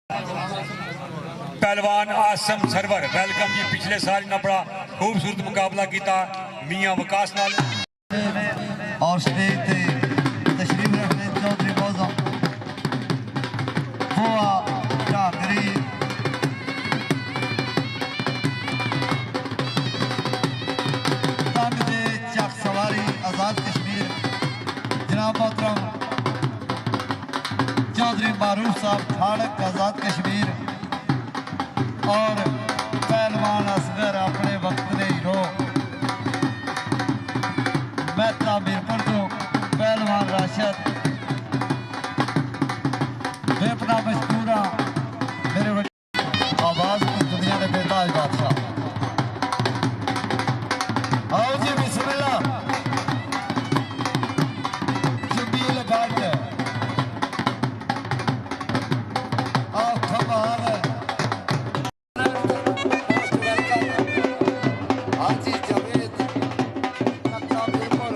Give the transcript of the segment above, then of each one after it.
पहलवान Assam server welcome जी। पिछले साल इन्ना बड़ा खूबसूरत मुकाबला किया मियाँ वकास नाल। और स्टेज पे तशरीफ रखने चौधरी मौजम बुआ ढाकरी तंग दे चक सवारी आज़ाद कश्मीर जनाब मोहतरम चौधरी मारूफ साहब ठाड़क आज़ाद कश्मीर और पहलवान असगर अपने वक्त के हीरो मेहता मीरपुर तो पहलवान राशद बेपना मशकूरा मेरे आवाज की दुनिया ने बेताज बादशाह। आओ जी बिस्मिल्लाह जमील भट्ट आओ कमाल है हाजी जवेद नक्का मीरपुर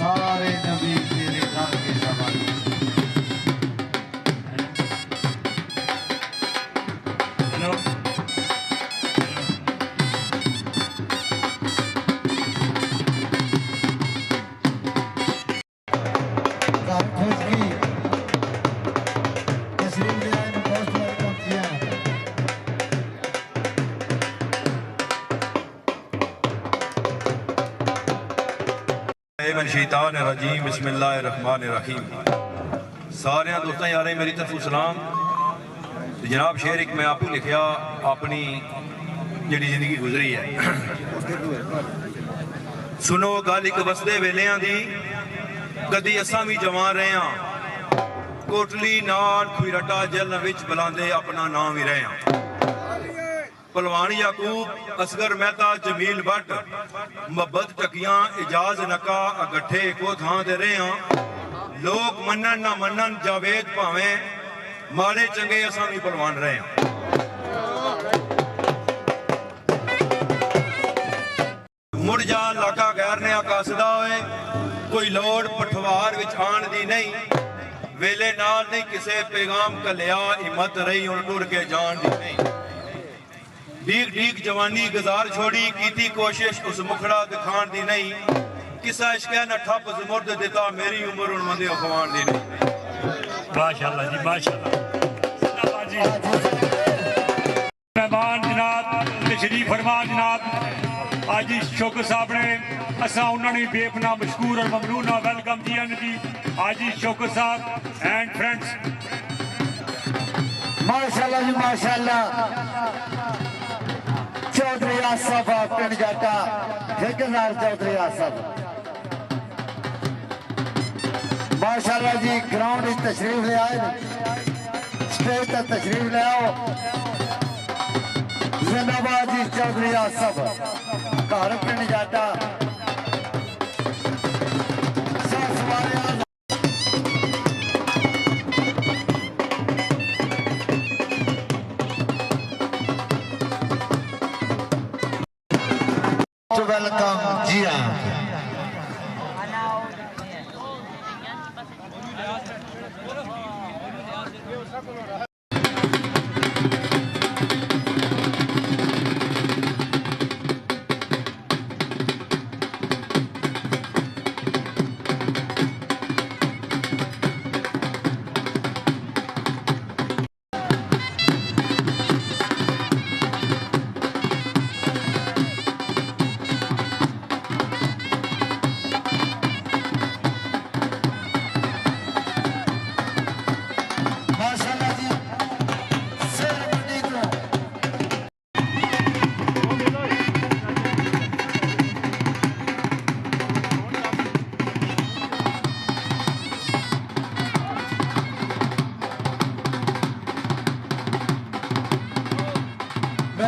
सारे नबी तेरे दर के सवारी। हेलो खुशकी तशरीफ ले आए दोस्त वेलकम किया। शैतानिर्रजीम बिस्मिल्लाहिर्रहमानिर्रहीम। सारे दोस्तों यारें मेरी तरफों सलाम। जनाब शेर एक मैं आपू लिखिया अपनी जिहड़ी जिंदगी गुजरी है। सुनो गल एक वसदे वेलियां दी कदी असां भी जवान रहे हाँ कोटली नाल खुरटा जल विच बुलांदे अपना नाम ही रहे हाँ। पलवान याकूब असगर मेहता जमील भट्ट मोहब्बत टकियां इजाज नका अगठे को थां दे रहे हाँ। लोग मनन ना मनन जावेद भावें माड़े चंगे असां भी पलवान रहे हाँ। मुड़ जा लाका गैर ने आकासदा होए कोई लोड़ पठवार विच आण दी नहीं वेले नाल नहीं किसे पैगाम कलिया हिम्मत रही हुण टुर के जान दी नहीं। डीक डीक जवानी गुजार छोड़ी कीती कोशिश उस मुखड़ा दिखाण दी नहीं किसा इश्क न ठप ज़मुर्द दिता मेरी उम्र हुण मंदे अखवाण दी नहीं। माशाअल्लाह जी माशाअल्लाह। जिंदाबाद जी। मेहमान जनाब तशरीफ फरमा जनाब आज शौकत साहब ने असा उन्होंने बेपना मशकूर और ममनून वेलकम दिया जी। आज शौकत साहब एंड फ्रेंड्स माशाल्लाह जी माशाल्लाह। चौधरी आसफ पिंड जाटा ठेकेदार चौधरी आसफ माशाल्लाह जी ग्राउंड में तशरीफ ले आए स्टेज तक तशरीफ ले आओ। जिंदाबाद जी चौधरी आसफ घर पिंड जाटा वेलकम जी हाँ। माशाल्लाह जी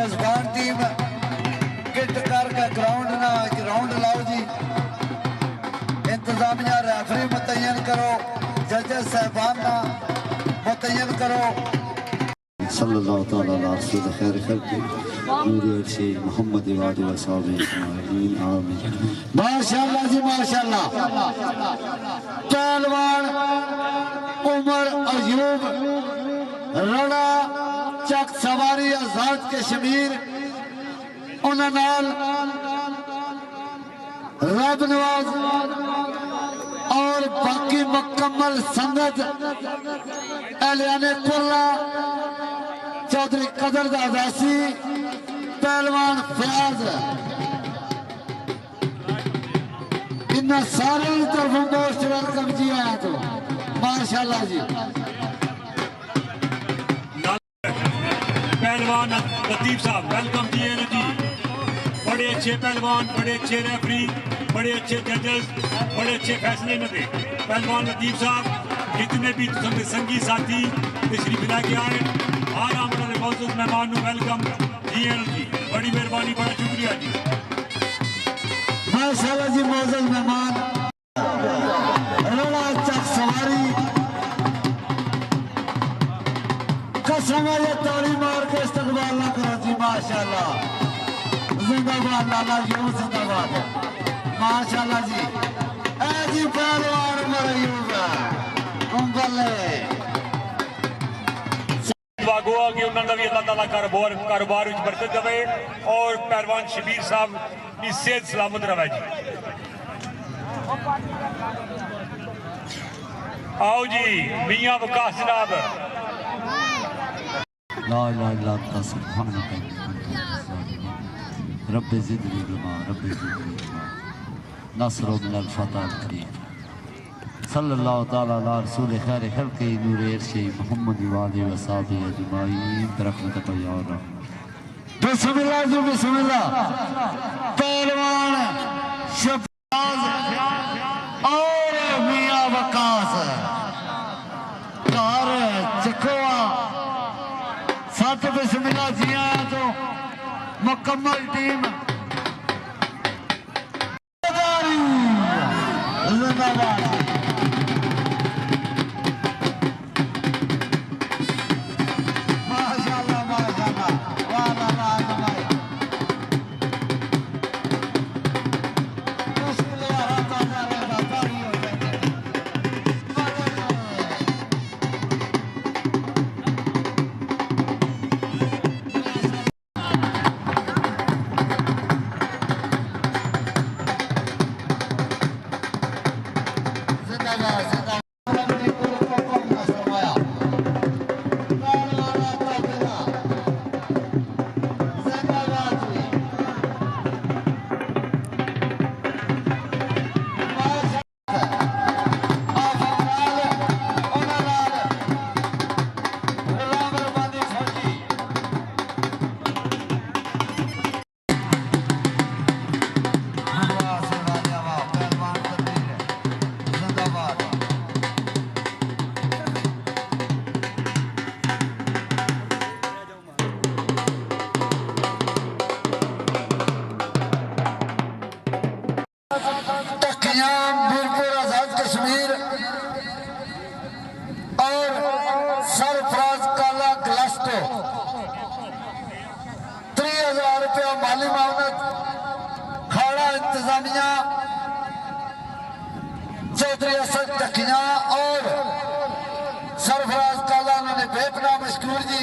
मेजबान टीम किट करके ग्राउंड लाओ जी। इंतजामिया रेफरी मुतयन करो, जजेस साहबान मुतयन करो। सल्लल्लाहु तआला अला रसूल खैर खल्क़ि नूर अर्शे मोहम्मद वादि वसाबी अजमाइन आमीन। माशाअल्लाह जी माशाअल्लाह। पहलवान उमर अयूब रड़ा चक सवारी आजाद कश्मीर उन्हां नाल रब नवाज और बाकी मुकम्मल संगत एलियाने कुल्ला चौधरी कदर दादासी पहलवान फयाज इन सारे तरफ मोस्ट वेलकम जी आया तो माशाल्लाह जी। पहलवान लतीफ साहब वेलकम जी है जी। बड़े अच्छे पहलवान, बड़े अच्छे रेफरी, बड़े अच्छे जजेस, बड़े अच्छे फैसले न दे पहलवान लतीफ साहब। जितने भी संगी साथी तशरीफ लेके आए हर हमारे मौजूद मेहमान वेलकम जी है जी। बड़ी मेहरबानी, बड़ा शुक्रिया जी। माशाल्लाह जी मौजूद मेहमान रड़ा चक सवारी कसम ये ताली मार के इस्तकबाल ना करो जी। माशाल्लाह जिंदाबाद लाला यूं जिंदाबाद माशाल्लाह जी। ए जी पहलवान उमर अयूब उंगले दुआ गोआ कि उन्होंने भी अल्लाह ताला कारोबार में बरकत देवे और पहलवान शबीर साहब की सेहत सलामत रहे जी। आओ जी मियां वकास जनाब। ला इलाहा इल्ला अंता सुब्हानक रब्बि ज़िदनी इल्मा रब्बि ज़िदनी इल्मा नस्रुम मिनल फतह करीम सल्लल्लाहु तआला अला रसूल खैर खल्क़ि नूर अर्शे मोहम्मद वादि वसाबी अजमाइन बरकत या रब। बिस्मिल्लाह जी बिस्मिल्लाह। पहलवान शहबाज और मियां वकास घर चकोआ सत बिस्मिल्लाह जी आया तो मुकम्मल टीम जिंदाबाद। माशाअल्लाह माशाअल्लाह वाह वाह वाह वाह। मुश्किल है रात आ रहा है बारी हो जाए। मीरपुर आजाद कश्मीर और सरफराज काला ग्लास्टो 30,000 रुपया माली मामनत खाड़ा इंतजामिया चौधरी असद टकिया और सरफराज काला उन्होंने बेपना मशकूर जी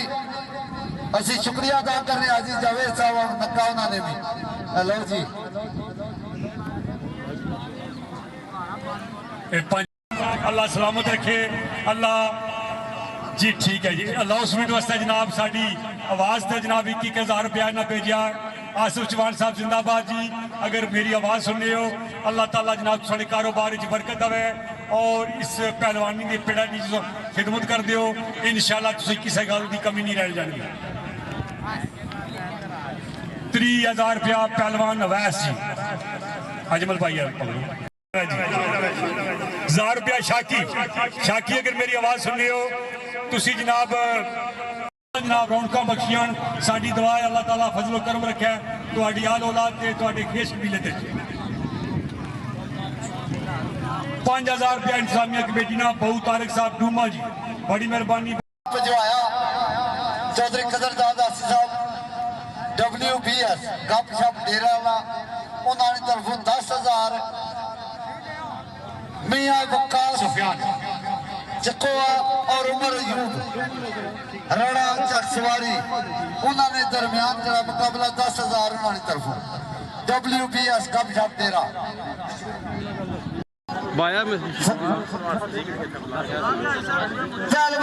असी शुक्रिया अदा करने आजी जावेद साहब और नक्का उन्होंने भी। हेलो जी अल्लाह सलामत रखे अल्लाह जी। ठीक है जी। अनाउंसमेंट वास्ते जनाब साड़ी आवाज़ से जनाब 21,000 रुपया ना भेजा। आसिफ चौहान साहब जिंदाबाद जी। अगर मेरी आवाज़ सुनने हो अल्लाह ताला जनाब थोड़े कारोबार में बरकत देवे और इस पहलवानी की पेड़ा की खिदमत कर दो इंशाअल्लाह तुसीं किसी गल की कमी नहीं रह जाएगी। 30,000 रुपया पहलवान अवैस जी अजमल भाई 1000 रुपया शाकी। शाकी अगर मेरी आवाज़ सुन रहे हो तुसी जनाब ने जनाब रौनक बख्शियां साडी दुआ है अल्लाह ताला फजलो करम रखे तुहाडी आल औलाद ते तुहाडे खेश कबीले ते 5000 रुपया इंतजामिया कमेटी ना बहु तारिक साहब डूमा जी बड़ी मेहरबानी ਭਜਵਾਇਆ ਚੌਧਰੀ ਕਦਰਦਾਨ ਦਾਸੀ ਸਾਹਿਬ WBS ਗੱਪ ਸ਼ਪ ਡੇਰਾ ਵਾਲਾ ਉਹਨਾਂ ਦੀ ਤਰਫੋਂ 10000 ਮੀਆਂ ਬਕਾਲ सुफियान ਚੱਕੋਆ ਔਰ ਉਮਰ ਅਯੂਬ ਰਾਣਾ ਚੱਕ ਸਵਾਰੀ ਉਹਨਾਂ ਦੇ ਦਰਮਿਆਨ ਜਿਹੜਾ ਮੁਕਾਬਲਾ 10000 ਉਹਨਾਂ ਦੀ ਤਰਫੋਂ WBS ਗੱਪ ਸ਼ਪ ਡੇਰਾ बाया में ਚੱਲ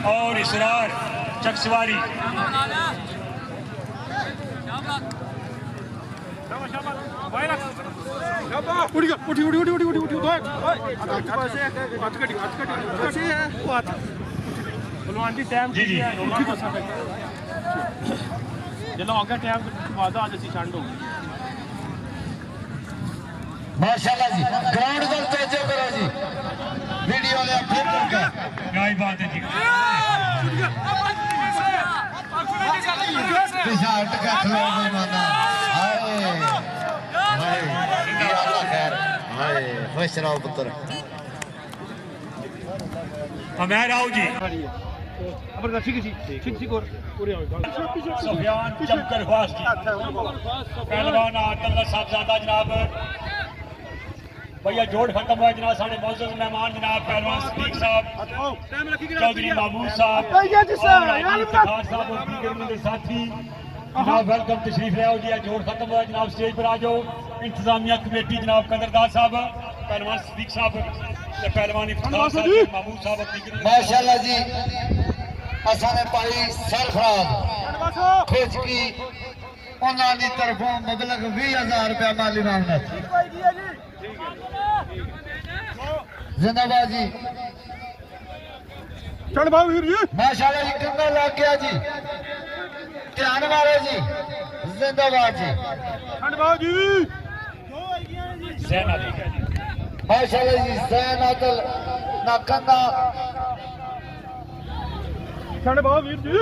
और इसरार चकसवारी उड़ी उड़ी उड़ी उड़ी उड़ी उड़ी उड़ी भलवान जी टाइम जी जी ਜਦੋਂ ਆ ਗਿਆ ਟਾਈਮ ਵਾਦਾ ਅੱਜ ਅਸੀਂ ਛੱਡ ਹੋ माशाल्लाह जी ग्राउंड पर तवज्जो करो जी वीडियो ले फिर करके क्या ही बात है जी पिछा हट के खलो बेमाना हाय हाय या अल्लाह खैर हाय खुश रहो पुत्र अमेर आओ जी अब ठीक है ठीक और पूरे सुफियान चमकर ख्वास जी पहलवान अब्दुल्ला साहबजादा जनाब भैया जोड़ खत्म हुआ जनाब साढ़े मौजूद मेहमान जनाब पहलवान सदीक साहब चौधरी महमूद साहब इफ्तिखार साहब और दीगर मेरे साथी जनाब वेलकम तशरीफ ले आओ जी जोड़ खत्म हुआ जनाब स्टेज पर आ जाओ इंतजामिया कमेटी जनाब कदरदार साहब पहलवान सदीक साहब पहलवान इफ्तिखार साहब महमूद साहब और दीगर माशाल्लाह जी असाने पाई सरफराज खोज की ਉਹਨਾਂ ਦੀ ਤਰਫੋਂ ਮਬਲਗ 20000 ਰੁਪਏ ਮਾਲੀ ਮਾਮਨਤ जिंदाबाद जी चल बाबू वीर जी माशाल्लाह जी कंधा लग गया जी ध्यान मारो जी जिंदाबाद जी चल बाबू जी जैन अली माशाल्लाह जी जैन अदल ना कंधा चल बाबू वीर जी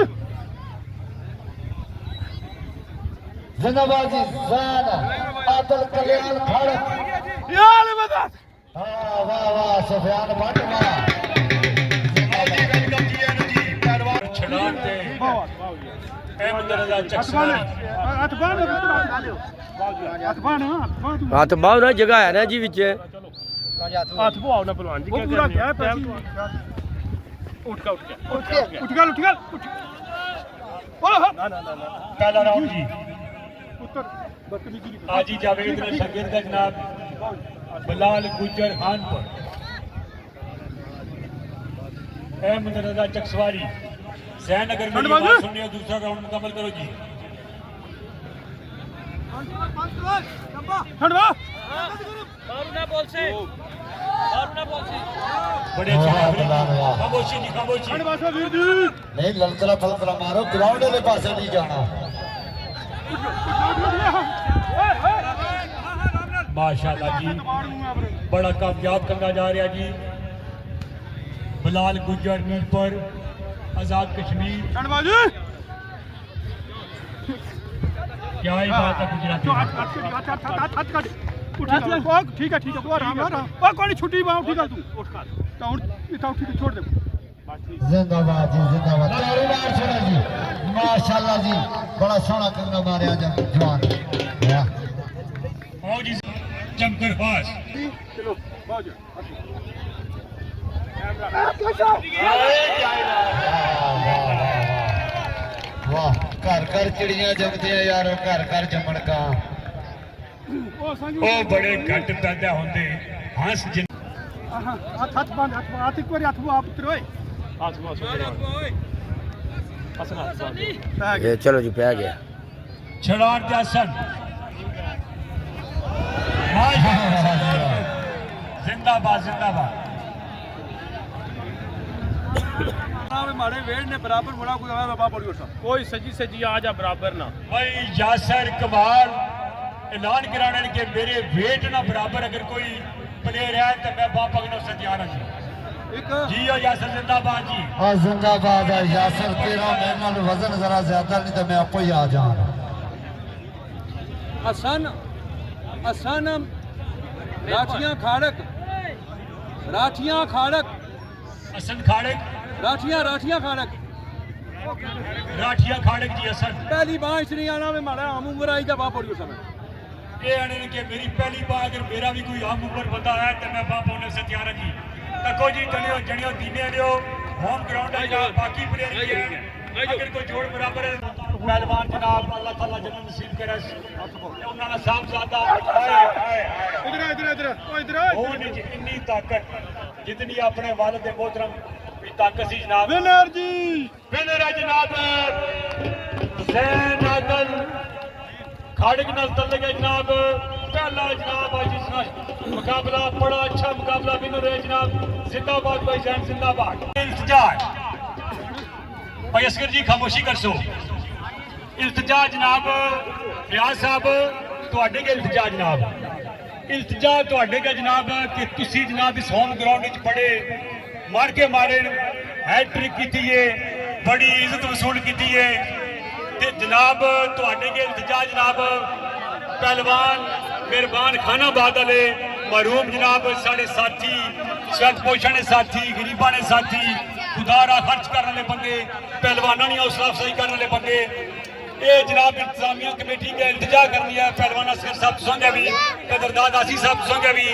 जिंदाबाद जी जैन अदल कल्याण खड़ यार मदद हाँ वाह वाह सुफियान भट्ट वाह छड़ाते अहमद रजा चकसवारी हथ बाहु ना जगह है ना जी विच हाथ पवाओ ना पहलवान जी पूरा क्या उठ गया पहला राउंड जी हाजी जावेद ने शागिर्द का जनाब बिलाल गुजर खानपुर अहमद रजा चकसवारी जयनगर में बात सुनिए दूसरा राउंड मुकम्मल करो जी बड़े खामोशी जी खामोशी नहीं ललकरा फलकरा मारो ग्राउंड के पास नहीं जाना माशाल्लाह जी बड़ा कामयाब करना जा रहा जी बिलाल गुजर मीरपुर आजाद कश्मीर शहनवाज क्या ही बात है गुजराती में। ठीक है तू आराम कोई छुट्टी बाहर ठीक है तू उठ कर तो ठीक है छोड़ दे जिंदाबाद जी जिंदाबाद ताली मार छोड़ा जी माशाल्लाह जी बड़ा सोहना कंगा मारिया जवान वाह आओ जी जमकर पास चलो बाज वाह घर घर चिड़ियां जमदियां यारो घर घर जमण का ਉਹ ਬੜੇ ਘੱਟ ਪੈਦਾ ਹੁੰਦੇ ਹੰਸ ਜਿਨ हथ बंद हाथ एक बार हाथ आप उतरो हाथ ये चलो जी पै गया ਛੜਾਰ ਦੇ ਆਸਨ जिंदाबाद जिंदाबाद मारे वेट ने बराबर बड़ा कोई आया बाबा पड़ी उठा कोई सजी सजी आ जा बराबर ना भाई यासर कमाल ऐलान कराने के मेरे वेट ना बराबर अगर कोई प्लेयर है तो मैं बाप अगनों से तैयार हूं एक जी हो यासर जिंदाबाद जी और जिंदाबाद है यासर तेरा मेरे नाल वजन जरा ज्यादा नहीं तो मैं आपको ही आ जान हसन हसन राठियां खाड़क हसन खाड़क राठियां खाड़क राठिया खाड़क जी हसन पहली बार नहीं आना में मारा हम उम्र आई का बाप पड़ी समय ये आने के मेरी पहली बार अगर मेरा भी कोई आम उम्र बंदा है तो मैं बाप होने से तैयार हूं तको जी जनियो जनियो दीने लियो होम ग्राउंड है या बाकी प्लेयर भी है अगर कोई जोड़ बराबर है पहलवान जनाब अल्लाह ताला जन्नत नसीब करे उन्होंने साहबजादा इधर वो नहीं जी इतनी ताकत जितनी अपने वालिद मोहतरम की ताकत सी जनाब विनर जी विनर है जनाब ज़ैन आदल खाड़क नाल तल्ले जनाब पहला जनाब आज इसका मुकाबला बड़ा अच्छा मुकाबला विनर है जनाब जिंदाबाद भाई ज़ैन जिंदाबाद इल्तिजा भाई असगर जी खामोशी कर सो इल्तिजा जनाब रियाज साहब ਤੁਹਾਡੇ ਕੇ ਇਲਤਜਾ ਜਨਾਬ ਇਲਤਜਾ ਤੁਹਾਡੇ ਕੇ ਜਨਾਬ ਕਿ ਤੁਸੀਂ ਜਨਾਬ ਇਸ ਹੋਮ ਗਰਾਊਂਡ ਵਿੱਚ ਬੜੇ ਮਾਰ ਕੇ ਮਾਰੇ हैट्रिक की है बड़ी इज्जत वसूल की है ते जनाब तुहाडे के इल्तिजा जनाब पहलवान मेहरबान खानाबाद वाले मरूम जनाब साढ़े साथी स्वत पोषण साथी गरीबा ने साथी खुदारा खर्च करने वाले बंदे पहलवाना की हौसला अफजाई करने वाले बंदे ये जनाब इंतजामिया कमेटी के इल्तिजा करनी है पहलवान असगर साहब संगे भी कदरदाद आसी साहब संगे भी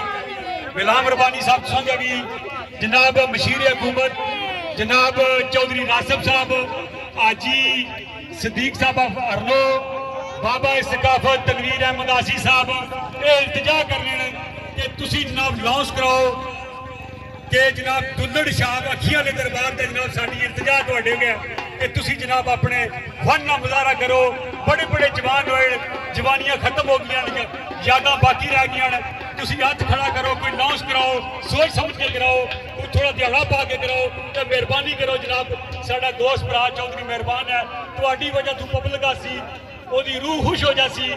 गुलाम रबानी साहब संगे भी जनाब मशीर हुकूमत जनाब चौधरी नासिब साहब हाजी सदीक साहब अरलो बाबा सकाफत तनवीर अहमद आसी साहब ये इल्तिजा करने कि तुसी जनाब लॉन्च कराओ कि जनाब दुल्लड़ शाह अखियां के दरबार से जनाब साडी इल्तिजा तुहाडे गए कि तुसी जनाब अपने फन का मुजाहरा करो बड़े बड़े जवान होए जवानियां खत्म हो गई यादां बाकी रह गई तुसी हाथ खड़ा करो कोई लॉन्च कराओ सोच समझ के कराओ कोई थोड़ा दिहाड़ा पा के कराओ तो मेहरबानी करो जनाब साडा दोस्त भरा चौधरी मेहरबान है तुहाडी वजह तू पब्लिक आसी ओदी रूह खुश हो जासी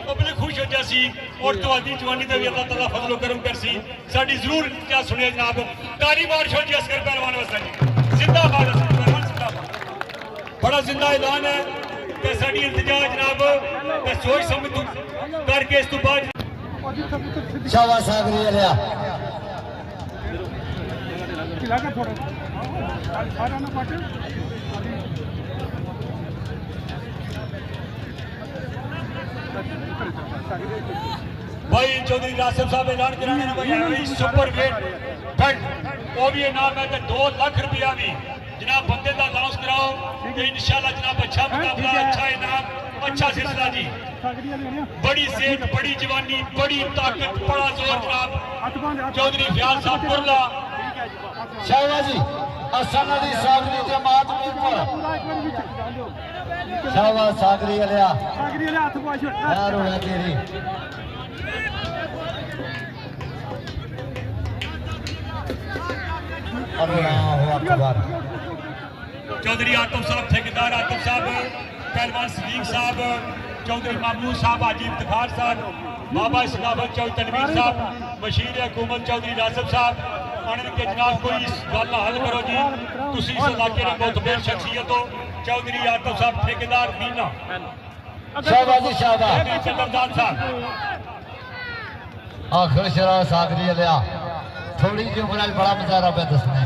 पब्लिक खुश हो जासी और तुहाडी जवानी दा भी अल्लाह ताला फजल करम करसी साडी जरूर क्या सुने जनाब तारी बारिश हो जी असगर पहलवान वास्ते जिंदाबाद असगर पहलवान जिंदाबाद बड़ा जिंदा ऐलान है कि साडी इल्तिजा जनाब ते सोच समझ करके इस तो बाद शाबाश सागरी लिया लगा थोड़ा सारा ना पाटे भाई चौधरी नासिब साहब ऐलान कराने ने भाई सुपर वेट फंड वो भी इनाम है 2 लाख रुपया भी जनाब बंदे का लॉन्च कराओ कि इंशाल्लाह जनाब अच्छा मुकाबला अच्छा इनाम अच्छा सिलसिला जी बड़ी सेहत बड़ी जवानी बड़ी ताकत बड़ा जोर जनाब चौधरी फयाज साहब कुरला शाबाश जी हसन अली सागरी जमात ऊपर शाबाश सागरी लिया हाथ पाछ यार हो तेरी अल्लाहु अकबर चौधरी आतम साहब ठेकेदार आतम साहब पहलवान सदीक साहब चौधरी महमूद साहब हाजी इफ्तिखार साहब बाबा सखावत चौधरी तनवीर साहब मशीर हुकूमत चौधरी नासिब साहब आने के जनाब कोई इस गल हल करो जी दूसरी इस इलाके की मुतबर शख्सियत हो चौधरी आटो साहब ठेकेदार बीना शाबाश जी शाबाश चंद्रदान साहब आखिर शराब सागरी लिया थोड़ी जी उम्र बड़ा मजारा पे दसने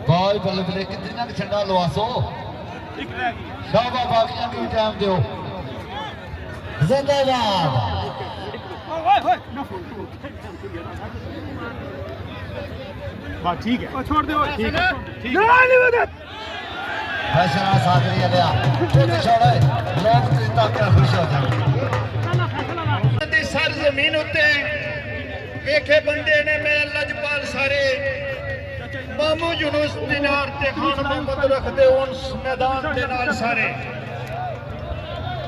भाई बल्ले बल्ले कितना ठंडा लवासो शाबा बाकियां भी टाइम दो जिंदाबाद ठीक है छोड़ दो ठीक है फैशन सागरी लिया खुद छोड़े लोग तक खुश हो जाए सर जमीन उत्ते वेखे बंदे ने मेरे लजपाल सारे मामू यूनुस दिनार ते खान मोहम्मद रखदे उस मैदान दे नाल सारे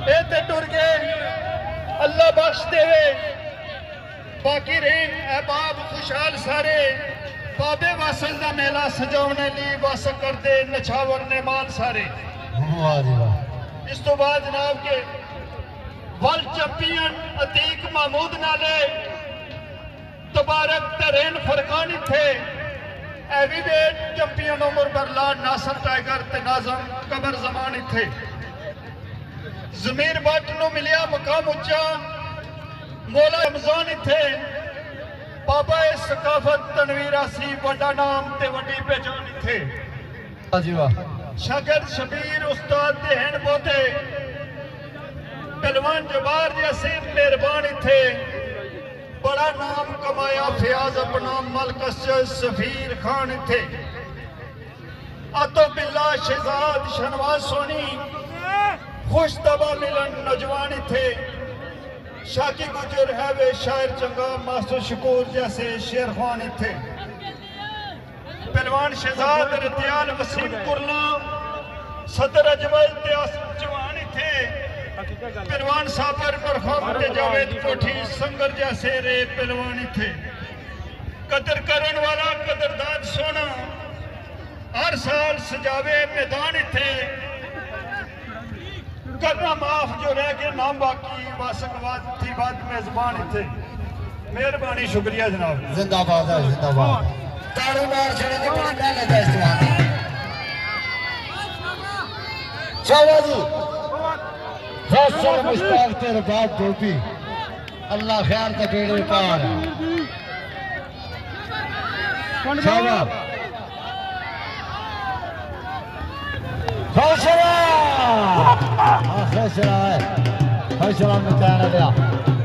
ए ते टुर गए अल्लाह बख्श देवे बाकी रहन अहबाब खुशहाल सारे बाबे वासल दा मेला सजावने ली बस करदे नछावर ने मान सारे वाह जी वाह इस तो बाद जनाब के वर्ल्ड चैंपियन अतीक महमूद नाले तबारक तरेन फरकान थे एवीवेट चैंपियन उमर बरलान नासर टाइगर ते नाजम कबर जमान थे जमीर भट्ट नु मिलिया मकाम उच्चा मौला रमजान थे बाबा सकाफत तनवीर आसी बड़ा नाम ते वड्डी पहचान थे वाह जी वाह शागिर्द शबीर उस्ताद देहन बोते पहलवान जबार जैसे मेहरबान थे बड़ा नाम कमाया फयाज अपना मलकस सफीर खान थे अतो बिल्ला शहजाद शहनवाज सोनी खुश तबा मिलन नौजवान थे शाकी गुजर है वे शायर चंगा मास्टर शकूर जैसे शेर खान थे पहलवान शहजाद रतियाल वसीम कुरला सदर अजमल जवान थे पहलवान साबर बरखम ते जावेद कोठी संगर जैसे रे पहलवान थे कदर करन वाला कदरदान सोना हर साल सजावे मैदान थे करना माफ जो रह गए नाम बाकी वासकवाद थी बात मेजबान थे मेहरबानी शुक्रिया जनाब जिंदाबाद है जिंदाबाद ताड़ी मार छड़े के बड़ी मेहनत है इस जवान शाबाश जी फैसल मुश्ताक तेरे बाप धोबी अल्लाह खैर का बेड़े पार शाबाश फैसला फैसला है फैसला में कहना लिया